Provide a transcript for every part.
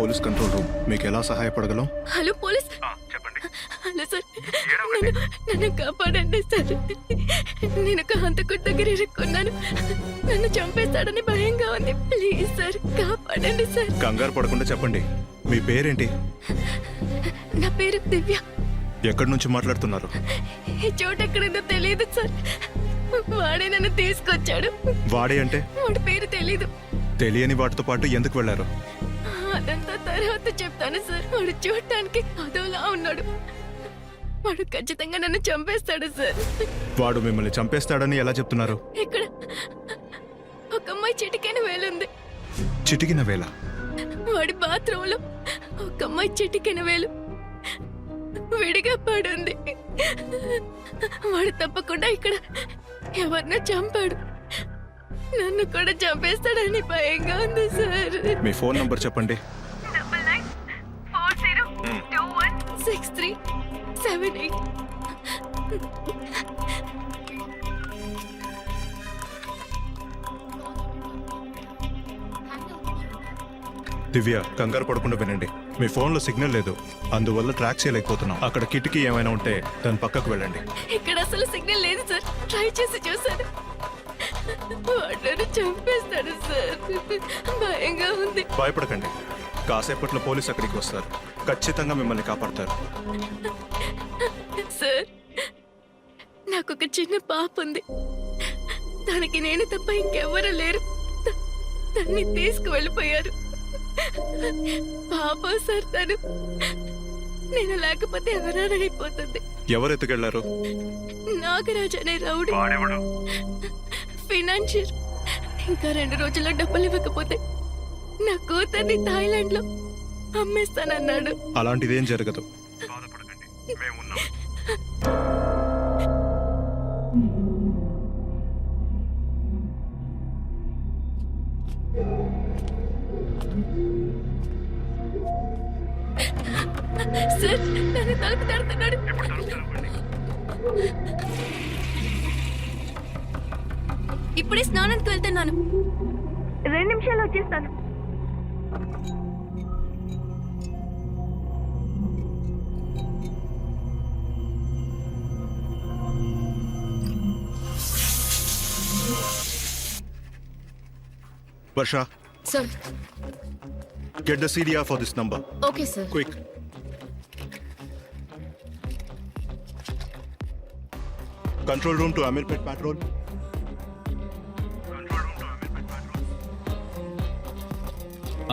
Police control room, మీకు ఎలా సహాయపడగలం? Hello police. చెప్పండి. హలో సార్, నన్ను కాపాడండి సార్. నేను ఒక హంతకుడి దగ్గర ఇరుక్కున్నాను. నన్ను చంపేస్తాడని భయంగా ఉంది. ప్లీజ్ సార్, కాపాడండి సార్. కంగారు పడకుండా చెప్పండి, మీ పేరేంటి? నా పేరు దివ్య. ఎక్కడి నుంచి మాట్లాడుతున్నారు? ఈ చోటు ఎక్కడుందో తెలియదు సార్. వాడే నన్ను తీసుకొచ్చాడు. వాడే అంటే? వాడి పేరు తెలీదు. తెలియని వాటితో పాటు ఎందుకు వెళ్లారు? అదంతా తర్వాత చెప్తాను సార్. వాడు చూడటానికి అదోలా ఉన్నాడు. వాడు ఖచ్చితంగా నన్ను చంపేస్తాడు సార్. వాడు మిమ్మల్ని చంపేస్తాడని ఎలా చెప్తున్నారు? ఇక్కడ ఒక అమ్మాయి చిటికెన వేలుంది. చిటికిన వేళ? వాడి బాత్రూమ్ లో ఒక అమ్మాయి చిటికెన వేలు విడిగా పడుంది. వాడు తప్పకుండా ఇక్కడ ఎవరినో చంపాడు. నన్ను కూడా చంపేస్తాడని భయంగా ఉంది సార్. మీ ఫోన్ నంబర్ చెప్పండి. 9940216378. దివ్య, కంగారు పడకుండా వినండి. మీ ఫోన్లో సిగ్నల్ లేదు, అందువల్ల ట్రాక్ చేయలేకపోతున్నాం. అక్కడ కిటికీ ఏమైనా ఉంటే దాని పక్కకు వెళ్ళండి. ఇక్కడ అసలు సిగ్నల్ లేదు సార్. ట్రై చేసి చూసాను. వాడు చంపేస్తాడు సార్. భయంగా ఉంది. భయపడకండి, కాసేపట్లో పోలీసు అక్కడికి వస్తారు. ఖచ్చితంగా మిమ్మల్ని కాపాడతారు. సార్, నాకు ఒక చిన్న పాప ఉంది. దానికి నేను తప్ప ఇంకెవ్వరూ లేరు. దాన్ని తీసుకువెళ్ళిపోయారు. పాప సార్ తను. నేను లేకపోతే అనాథైపోతుంది. ఎవరు ఎత్తుకెళ్లారు? నాగరాజ్ అనే రౌడీ. వాడెవడు? ఫినాన్షియర్. ఇంకా 2 రోజుల్లో డబ్బులు ఇవ్వకపోతే నా కూతుర్ని థాయిలాండ్ లో అమ్మేస్తానన్నాడు. అలాంటిదేం జరగదు. బాధపడకండి, మేమున్నాం. సార్, నన్ను తలుపు తడుతున్నాడు. ఎప్పుడు తలుపుతారండి? ఇప్పుడే స్నానానికి వెళ్తున్నాను. 2 నిమిషాలు వచ్చేస్తాను. Varsha, sir. get the CDR for this number. Okay sir. Quick. Control room to Amirpet Patrol.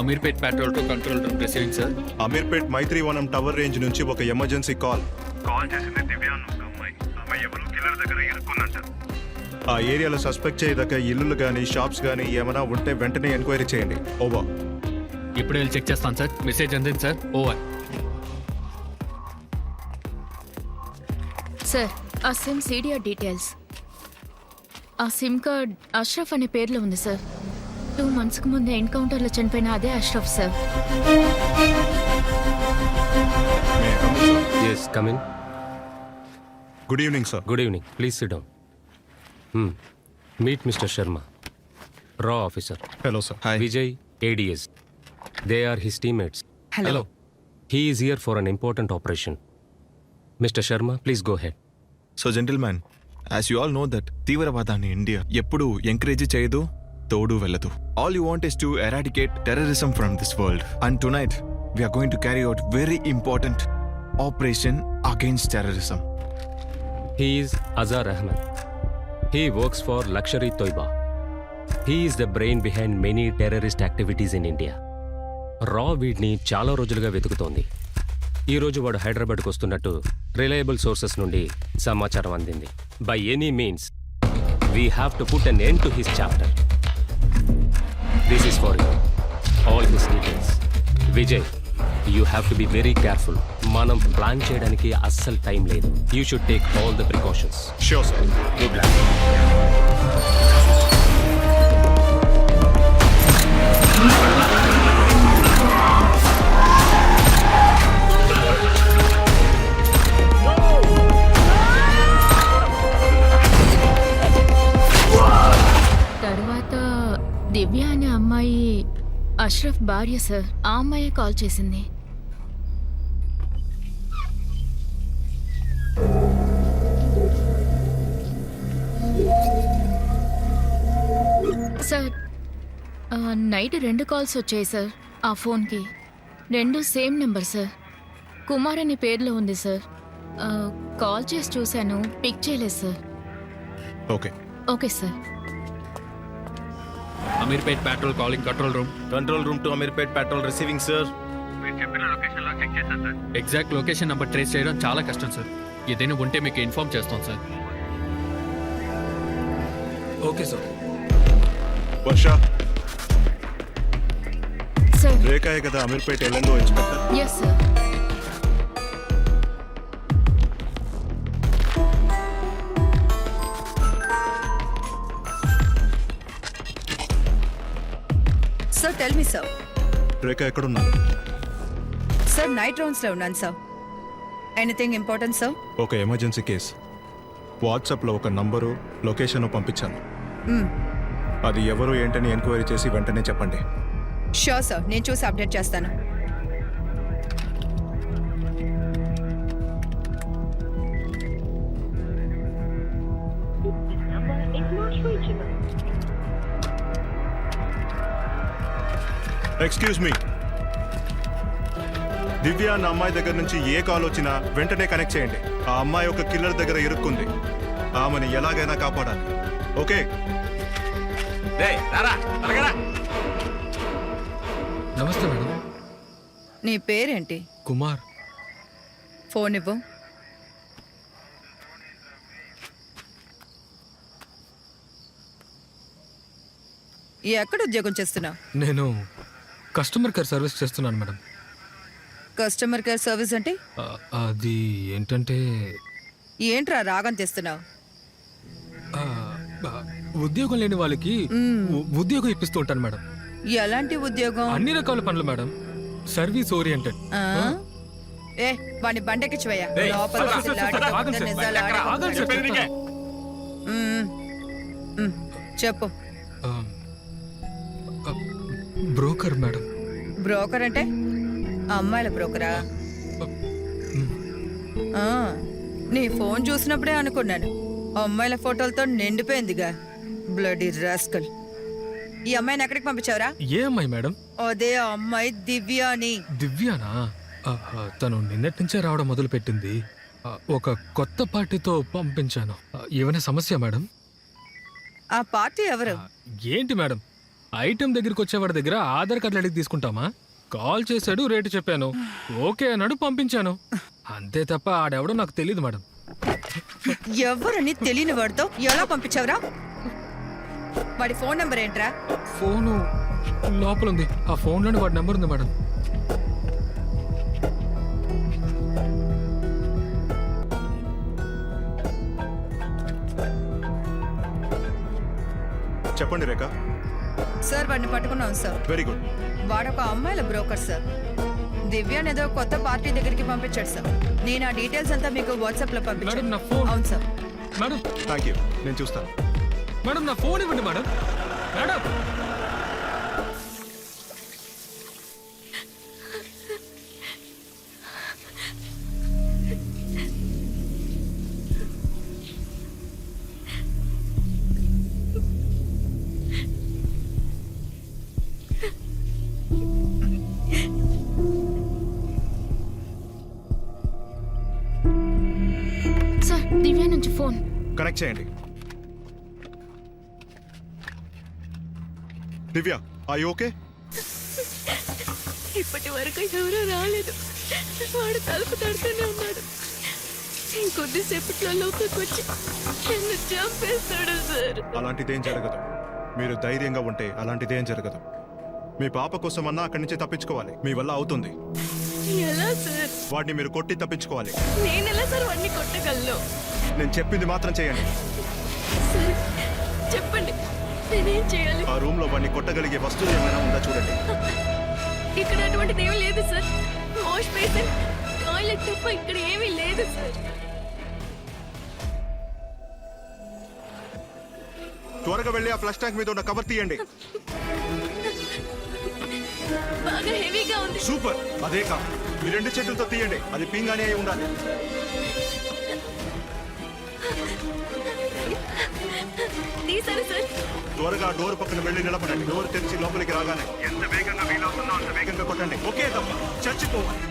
Ameerpet patrol to control room receiving sir. Ameerpet Maitrivanam tower range నుంచి ఒక ఎమర్జెన్సీ కాల్. కాల్ చేసింది దివ్య అన్న ఒక అమ్మాయి. ఆమె ఎవరో కిల్లర్ దగ్గర ఇరుక్కుందంట. ఆ ఏరియాలో సస్పెక్ట్ చేయదగ్గ ఇల్లులు గానీ షాప్స్ గానీ ఏమైనా ఉంటే వెంటనే ఎంక్వైరీ చేయండి. ఓవర్. ఇప్పుడే వెళ్ళి చెక్ చేస్తాను సార్. మెసేజ్ అందింది సార్. ఓవర్. సార్, ఆ సిమ్ సిడిఆర్ డీటెయిల్స్. ఆ సిమ్ కార్డ్ అష్రఫ్ అనే పేర్లో ఉంది సార్. 2 months ముందే ఎన్కౌంటర్లో చనిపోయిన అదే Ashraf sir. Yes, come in. Good evening sir. Good evening. Please sit down. Meet Mr. Sharma, Raw officer. Hello sir. Hi. Vijay, ADS. They are his teammates. Hello. He is here for an important operation. Mr. Sharma, please go ahead. So gentlemen, as you all know that తీవ్రవాదాన్ని India ఎప్పుడూ encourage చేయదు, తోడు వెళ్ళదు. All you want is to eradicate terrorism from this world. And tonight we're going to carry out very important operation against terrorism. He is Azhar Ahmed. He works for Luxury Toiba. He is the brain behind many terrorist activities in India. Raw వీడిని చాలా రోజులుగా వెతుకుతోంది. ఈ రోజు వాడు హైదరాబాద్కు వస్తున్నట్టు reliable sources నుండి సమాచారం అందింది. By any means we have to put an end to his chapter. This is for you. All his details. Vijay, you have to be very careful. మనం ప్లాన్ చేయడానికి అస్సలు టైం లేదు. You should take all the precautions. Sure sir. Good luck. తర్వాత దివ్య అనే అమ్మాయి అష్రఫ్ భార్య sir. ఆ అమ్మాయే కాల్ చేసింది. సార్ నైట్ 2 కాల్స్ వచ్చాయి సార్ ఆ ఫోన్కి. 2 సేమ్ నెంబర్ సార్. కుమార్ అనే పేర్లో ఉంది సార్. కాల్ చేసి చూశాను, పిక్ చేయలేదు sir. Okay. Okay sir. Ameerpet patrol calling control room. Control room to Ameerpet patrol receiving sir. మీరు చెప్పిన లొకేషన్లో చెక్ చేశాను sir. Exact location number trace చేయడం చాలా కష్టం సార్. ఏదైనా ఉంటే మీకు ఇన్ఫార్మ్ చేస్తాం sir. Okay sir. Varsha, sir. రేఖాయే కదా Ameerpet LNO inspector? Yes sir. Sir tell me sir. Rekha ఎక్కడున్నారు? సార్ నైట్ రౌండ్స్లో ఉన్నాను సార్. Anything important sir? ఒక ఎమర్జెన్సీ కేస్. వాట్సాప్లో ఒక నంబరు లొకేషన్ పంపించాను. అది ఎవరు ఏంటని ఎంక్వైరీ చేసి వెంటనే చెప్పండి. షూర్ సార్, నేను చూసి అప్డేట్ చేస్తాను. Excuse me. దివ్య అన్న అమ్మాయి దగ్గర నుంచి ఏ కాల్ వచ్చినా వెంటనే కనెక్ట్ చేయండి. ఆ అమ్మాయి ఒక కిల్లర్ దగ్గర ఇరుక్కుంది. ఆమెని ఎలాగైనా కాపాడాలి. ఓకే? నమస్తే మేడం. నీ పేరేంటి? కుమార్. ఫోన్ ఇవ్వు. ఎక్కడ ఉద్యోగం చేస్తున్నావు? నేను కస్టమర్ కేర్ సర్వీస్ చేస్తున్నాను మేడం. కస్టమర్ కేర్ సర్వీస్ అంటే అది ఏంటంటే ఏంట్రా రాగం తెస్తున్నావు? ఆ, ఆ, ఉద్యోగం లేని వాళ్ళకి ఉద్యోగం ఇప్పిస్తూ ఉంటాను మేడం. ఎలాంటి ఉద్యోగం? అన్ని రకాల పనులు మేడం. Service oriented. ఆ? ఏ వాడిని బండెక్కిచ్చివయ్యా. లోపల సార్, కూర్చుని సార్, లాఠీ సార్, కొట్టుకుంటే ఆగండి సార్. నిజాలు ఆడకుండా ఆగండి సార్, చెప్తాను. చెప్పు. Broker madam. బ్రోకర్ అంటే అమ్మాయిల బ్రోకరా? ఆ, నీ ఫోన్ చూసినప్పుడే అనుకున్నాను అమ్మాయిల ఫోటోలతో నిండిపోయిందిగా. Bloody rascal. ఈ అమ్మాయిని ఎక్కడికి పంపించావురా? ఏ అమ్మాయి మేడం? అదే అమ్మాయి దివ్య అని. దివ్యానా? తను నిన్నటి నుంచే రావడం మొదలు పెట్టింది. ఒక కొత్త పార్టీతో పంపించాను. ఏమైనా సమస్య మేడం? ఆ పార్టీ ఎవరు? ఏంటి మేడం, ఐటెం దగ్గరికి వచ్చేవాడి దగ్గర ఆధార్ కార్డులు అడిగి తీసుకుంటామా? కాల్ చేశాడు, రేటు చెప్పాను, ఓకే అన్నాడు, పంపించాను. అంతే తప్ప ఆడెవడో నాకు తెలియదు మేడం. ఎవరని తెలియని వాడితో ఎలా పంపించావురా? వాడి ఫోన్ నెంబర్ ఏంట్రా? ఫోను లోపల ఉంది. ఆ ఫోన్లోనే వాడి నెంబర్ ఉంది మేడం. చెప్పండి రేఖ. సార్ వాడిని పట్టుకున్నాం సార్. Very good. వాడొక అమ్మాయిల బ్రోకర్ సార్. దివ్యాని ఏదో కొత్త పార్టీ దగ్గరికి పంపించాడు సార్. నేను ఆ డీటెయిల్స్ అంతా మీకు వాట్సాప్ లో మేడం పంపించాను. నా ఫోన్. అవును సార్. మేడం థ్యాంక్ యూ, నేను చూస్తాను. మేడం నా ఫోన్ ఇవ్వండి మేడం. మేడం సార్ దివ్య నుంచి ఫోన్. కనెక్ట్ చేయండి. దివ్య, ఐ ఓకే? ఇప్పటి వరకు ఎవరూ రాలేదు. వాడు తలుపు తడుతూనే ఉన్నాడు. ఇంకొద్దిసేపట్లో లోపలికి వచ్చి నన్ను చంపేస్తాడు సార్. అలాంటిదేం జరగదు. మీరు ధైర్యంగా ఉంటే అలాంటిదేం జరగదు. మీ పాప కోసమన్నా అక్కడి నుంచి తప్పించుకోవాలి. మీ వల్ల అవుతుంది. ఎలా సార్? వాడిని మీరు కొట్టి తప్పించుకోవాలి. నేనెలా సార్ వాడిని కొట్టగలను? నేను చెప్పింది మాత్రం చేయండి. సార్ చెప్పండి, నేనేం చేయాలి? ఆ రూమ్ లో వాడిని కొట్టగలిగే వస్తువులు ఏమైనా ఉందా చూడండి. ఇక్కడ అటువంటిది ఏమీ లేదు సార్. వాష్ బేసిన్, టాయిలెట్ తప్ప ఇక్కడ ఏమీ లేదు సార్. త్వరగా వెళ్ళి ఆ ఫ్లష్ ట్యాంక్ మీద ఉన్న కవర్ తీయండి. బాగా హెవీగా ఉంది. సూపర్, అదే కా. మీ 2 చేతులతో తీయండి, అది పింగానే అయి ఉండాలి. తీసాను సార్. త్వరగా డోర్ పక్కన వెళ్ళి నిలబడండి. డోర్ తెరిచి లోపలికి రాగానే ఎంత వేగంగా వీలవుతుందో అంత వేగంగా కొట్టండి. ఒకే తప్ప చచ్చిపోవాలి.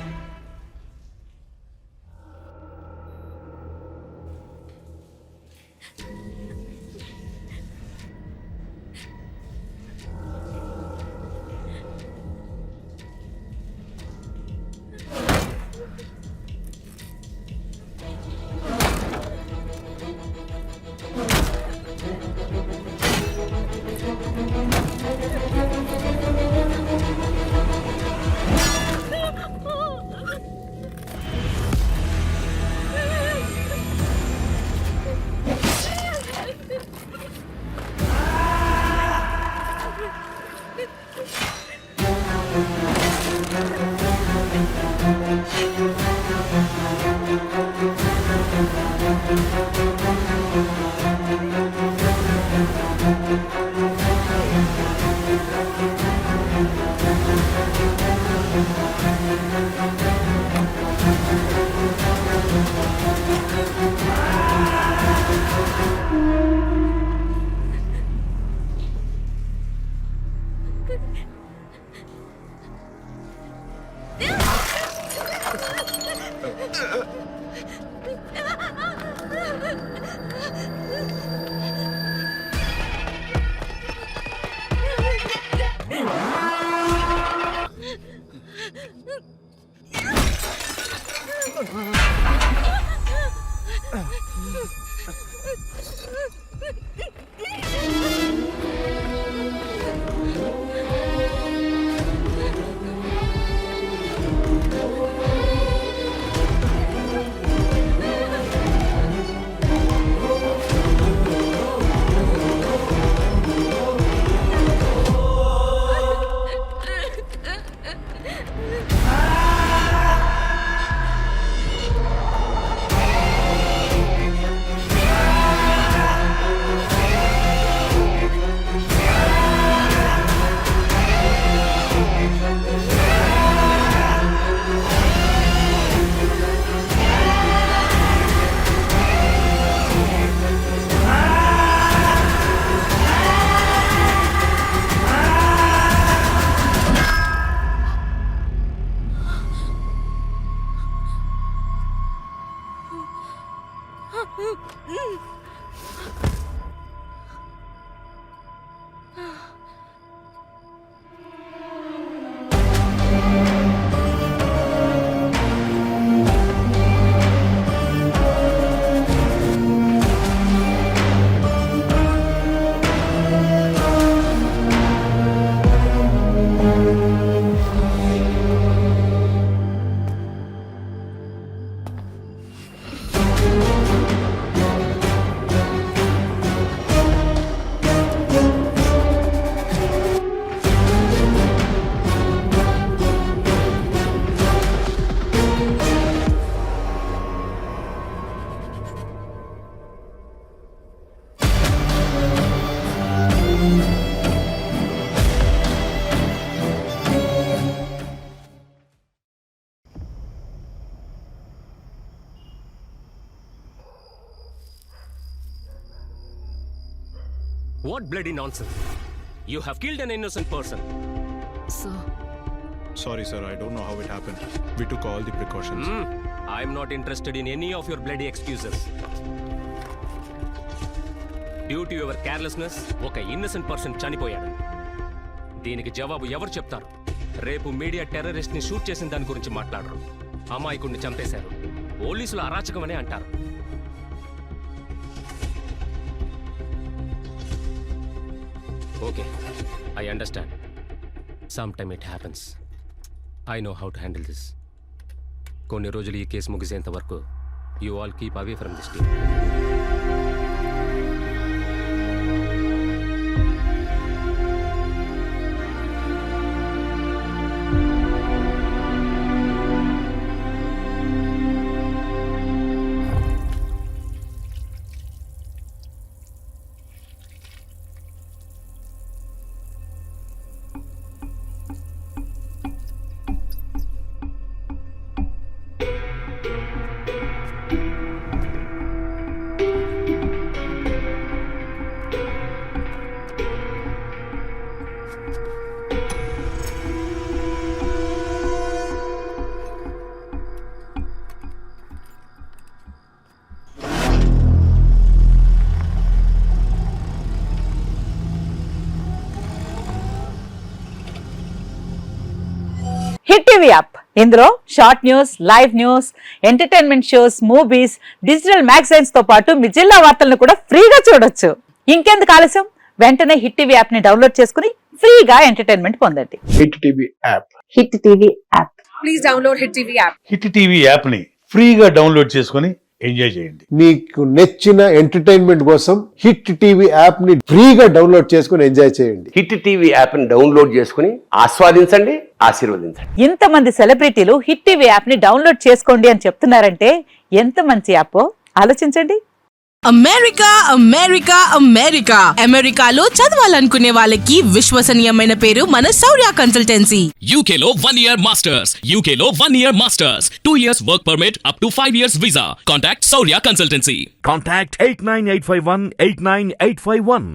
What bloody nonsense! You have killed an innocent person. Sorry, sir. I don't know how it happened. We took all the precautions. I'm not interested in any of your bloody excuses. Due to your carelessness, ఒక innocent person చనిపోయాడు. దీనికి జవాబు ఎవరు చెప్తారు? రేపు media terrorist ని shoot చేసిన దాని గురించి మాట్లాడరు. అమాయకుడిని చంపేశారు. పోలీసులు అరాచకమనే అంటారు. Okay, I understand. Sometime it happens. I know how to handle this. కొన్ని రోజులు ఈ కేసు ముగిసేంత వరకు you all keep away from this team. TV app. ఇందులో short news, live news, entertainment shows, movies, digital magazines తో పాటు మీ జిల్లా వార్తలను కూడా ఫ్రీగా చూడొచ్చు. ఇంకెందుకు ఆలస్యం, వెంటనే హిట్ టీవీ యాప్ ని డౌన్లోడ్ చేసుకుని ఫ్రీగా ఎంటర్టైన్మెంట్ పొందండి. Hit TV app. Hit TV app. Please download hit TV app. Hit TV app ని ఫ్రీగా డౌన్లోడ్ చేసుకుని ఎంజాయ్ చేయండి. మీకు నచ్చిన ఎంటర్టైన్మెంట్ కోసం హిట్ టీవీ యాప్ ని ఫ్రీగా డౌన్లోడ్ చేసుకుని ఎంజాయ్ చేయండి. హిట్ టీవీ యాప్ ని డౌన్లోడ్ చేసుకుని ఆస్వాదించండి, ఆశీర్వదించండి. ఇంతమంది సెలబ్రిటీలు హిట్ టీవీ యాప్ ని డౌన్లోడ్ చేసుకోండి అని చెప్తున్నారంటే ఎంత మంచి యాప్ ఆలోచించండి. అమెరికా అమెరికా అమెరికా అమెరికాలో చదవాలనుకునే వాళ్ళకి విశ్వసనీయమైన పేరు మన శౌర్య కన్సల్టెన్సీ. యూకేలో 1 year మాస్టర్స్. యూకేలో 1 year masters. 2 years work permit up to 5 years visa. Contact Shaurya consultancy. Contact 89851 89851.